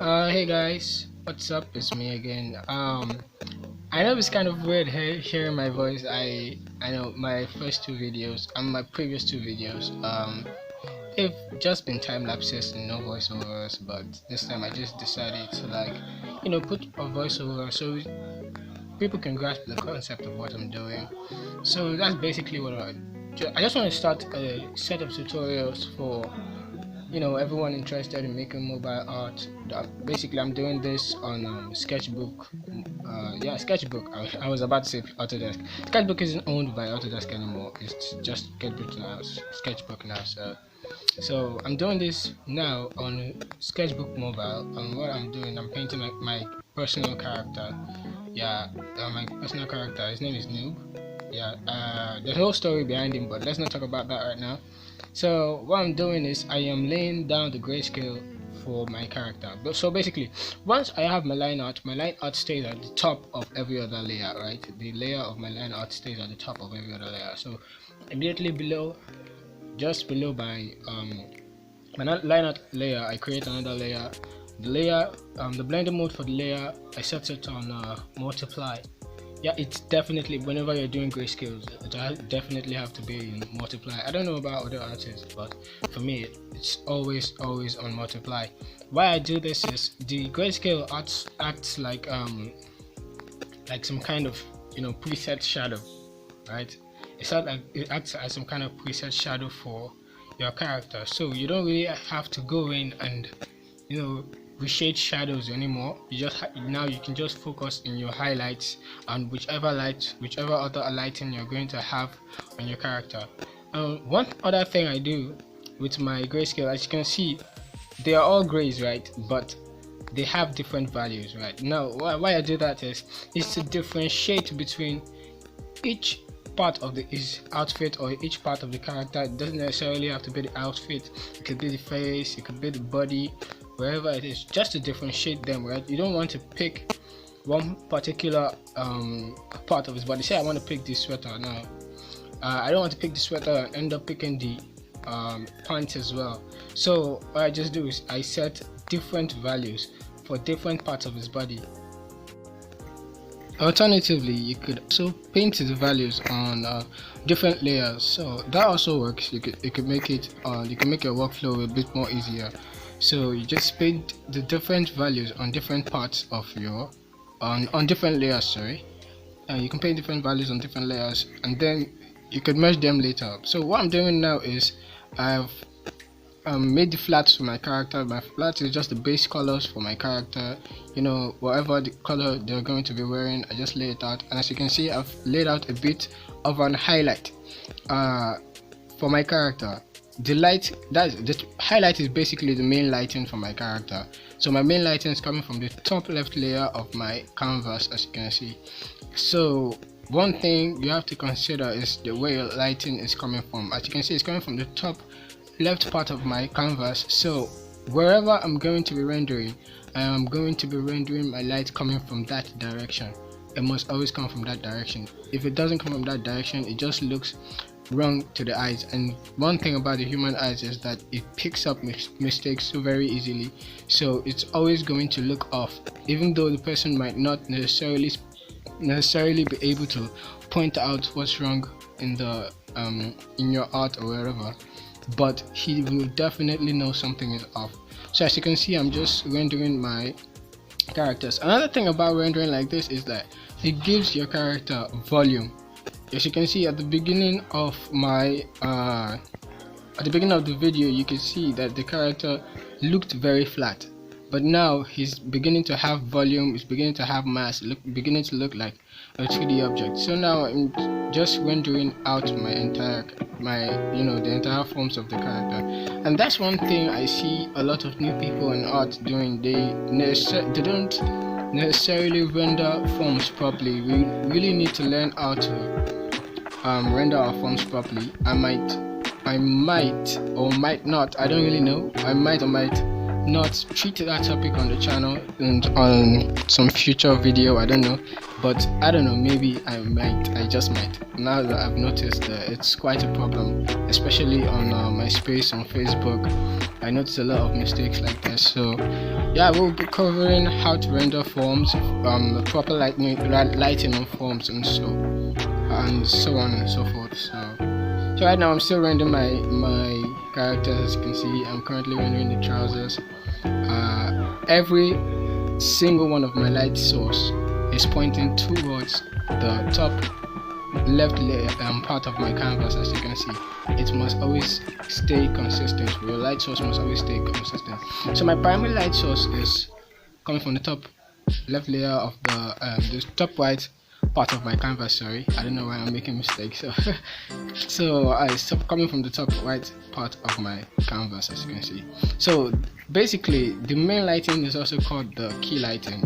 Hey guys, what's up? It's me again. I know it's kind of weird hearing my voice. I know my first two videos and my previous two videos. They've just been time lapses and no voiceovers, but this time I just decided to put a voiceover so people can grasp the concept of what I'm doing. So that's basically what I just want to start a set of tutorials for everyone interested in making mobile art. Basically I'm doing this on sketchbook. Yeah, sketchbook. I was about to say Autodesk. Sketchbook isn't owned by Autodesk anymore, it's just sketchbook now. So I'm doing this now on sketchbook mobile, and what I'm doing, I'm painting my personal character. Yeah, my personal character, his name is Noob. Yeah, there's a whole story behind him, but let's not talk about that right now. So what I'm doing is I am laying down the grayscale for my character. So basically, once I have my line art stays at the top of every other layer, right? The layer of my line art stays at the top of every other layer. So immediately below, just below my line art layer, I create another layer. The layer, the blending mode for the layer, I set it on multiply. Yeah, it's definitely, whenever you're doing grayscales, it definitely have to be in multiply. I don't know about other artists, but for me it's always on multiply. Why I do this is the grayscale acts like some kind of preset shadow, right? It acts as some kind of preset shadow for your character, so you don't really have to go in and reshade shadows anymore. Now you can just focus in your highlights and whichever other lighting you're going to have on your character. One other thing I do with my grayscale, as you can see, they are all grays, right? But they have different values, right? Now why I do that is to differentiate between each part of his outfit or each part of the character. It doesn't necessarily have to be the outfit, it could be the face, it could be the body, wherever it is, just to differentiate them, right? You don't want to pick one particular part of his body. Say I want to pick this sweater now. I don't want to pick the sweater and end up picking the pants as well. So what I just do is I set different values for different parts of his body. Alternatively, you could also paint the values on different layers, so that also works. You could make it you can make your workflow a bit more easier. So you just paint the different values on different parts of your on different layers, sorry. You can paint different values on different layers, and then you could merge them later. So what I'm doing now is I've made the flats for my character. My flat is just the base colors for my character, whatever the color they're going to be wearing, I just lay it out. And as you can see, I've laid out a bit of an highlight for my character. The highlight is basically the main lighting for my character. So my main lighting is coming from the top left layer of my canvas, as you can see. So one thing you have to consider is the way your lighting is coming from. As you can see, it's coming from the top left part of my canvas. So wherever I'm going to be rendering, I am going to be rendering my light coming from that direction. It must always come from that direction. If it doesn't come from that direction, it just looks wrong to the eyes. And one thing about the human eyes is that it picks up mistakes so very easily, so it's always going to look off, even though the person might not necessarily be able to point out what's wrong in the in your art or wherever, but he will definitely know something is off. So as you can see, I'm just rendering my characters. Another thing about rendering like this is that it gives your character volume. As you can see, at the beginning of my at the beginning of the video, you can see that the character looked very flat, but now he's beginning to have volume, he's beginning to have mass, beginning to look like a 3D object. So now I'm just rendering out my entire the entire forms of the character. And that's one thing I see a lot of new people in art doing. They don't necessarily render forms properly. We really need to learn how to render our forms properly. I might or might not, I don't really know, I might or might not treat that topic on the channel and on some future video, I don't know, but I don't know, maybe I just might. Now that I've noticed that it's quite a problem, especially on my space on Facebook. I noticed a lot of mistakes like this. So yeah, we'll be covering how to render forms, proper lighting on forms, and so on and so forth. So right now I'm still rendering my characters. As you can see, I'm currently rendering the trousers. Every single one of my light source is pointing towards the top left part of my canvas. As you can see, it must always stay consistent. Your light source must always stay consistent. So my primary light source is coming from the top left layer of the top right part of my canvas. Sorry, I don't know why I'm making mistakes. So I stop coming from the top right part of my canvas, as you can see. So basically, the main lighting is also called the key lighting,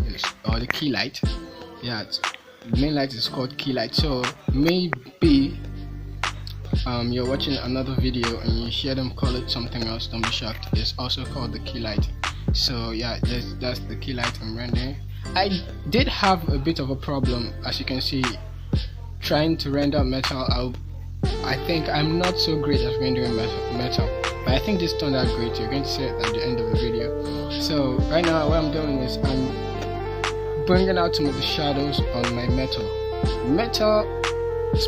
or the key light. Yeah, the main light is called key light. So maybe you're watching another video and you hear them call it something else, don't be shocked. It's also called the key light. So yeah, that's the key light I'm rendering. I did have a bit of a problem, as you can see, trying to render metal. I think I'm not so great at rendering metal, but I think this turned out great. You're going to see it at the end of the video. So right now what I'm doing is I'm bringing out some of the shadows on my metal.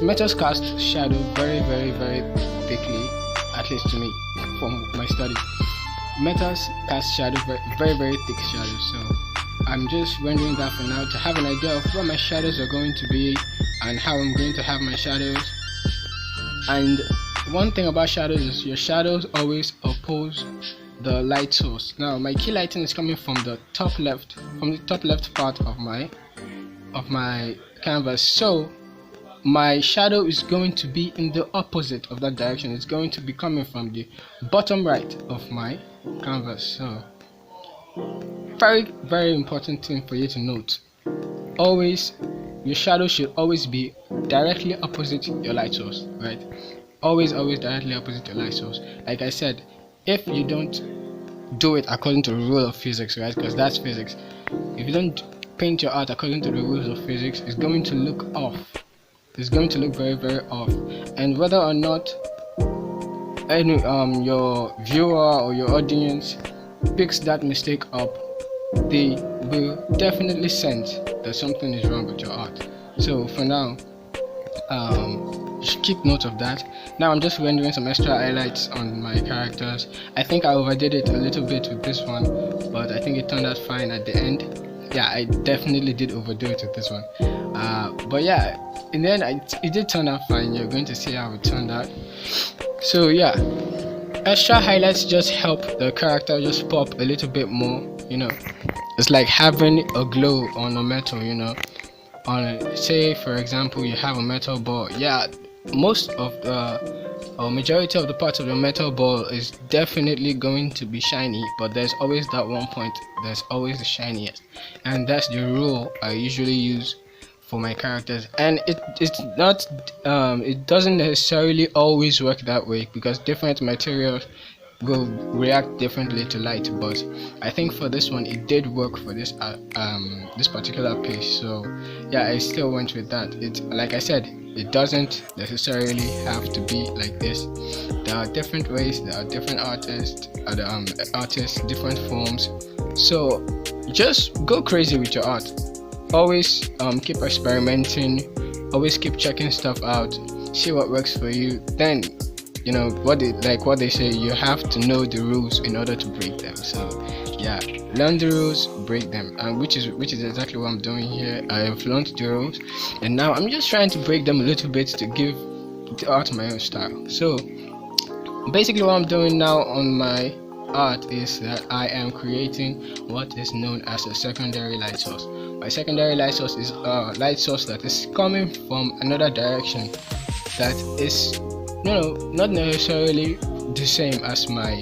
Metals cast shadow very thickly, at least to me, from my study. Metals cast shadow very thick shadow. So I'm just rendering that for now to have an idea of what my shadows are going to be and how I'm going to have my shadows. And one thing about shadows is your shadows always oppose the light source. Now my key lighting is coming from the top left part of my canvas. So my shadow is going to be in the opposite of that direction. It's going to be coming from the bottom right of my canvas. So very important thing for you to note. Always, your shadow should always be directly opposite your light source, right? Always directly opposite your light source. Like I said, if you don't do it according to the rule of physics, right? Because that's physics. If you don't paint your art according to the rules of physics, it's going to look off. It's going to look very off. And whether or not your viewer or your audience picks that mistake up, they will definitely sense that something is wrong with your art. So for now, just keep note of that. Now I'm just rendering some extra highlights on my characters. I think I overdid it a little bit with this one, but I think it turned out fine at the end. Yeah, I definitely did overdo it with this one, but yeah, in the end it did turn out fine. You're going to see how it turned out. So yeah, extra highlights just help the character just pop a little bit more, you know. It's like having a glow on a metal, you know. Say for example you have a metal ball. Yeah, most of the majority of the parts of the metal ball is definitely going to be shiny, but there's always that one point there's always the shiniest, and that's the rule I usually use for my characters. And it doesn't necessarily always work that way, because different materials will react differently to light, but I think for this one it did work for this this particular piece. So yeah, I still went with that. It, like I said, it doesn't necessarily have to be like this. There are different ways, there are different artists, different forms. So just go crazy with your art. Always keep experimenting, always keep checking stuff out, see what works for you. Then you know what they say, you have to know the rules in order to break them. So yeah, learn the rules, break them, and which is exactly what I'm doing here. I have learned the rules, and now I'm just trying to break them a little bit to give the art my own style. So basically what I'm doing now on my art is that I am creating what is known as a secondary light source. My secondary light source is a light source that is coming from another direction, that is not necessarily the same as my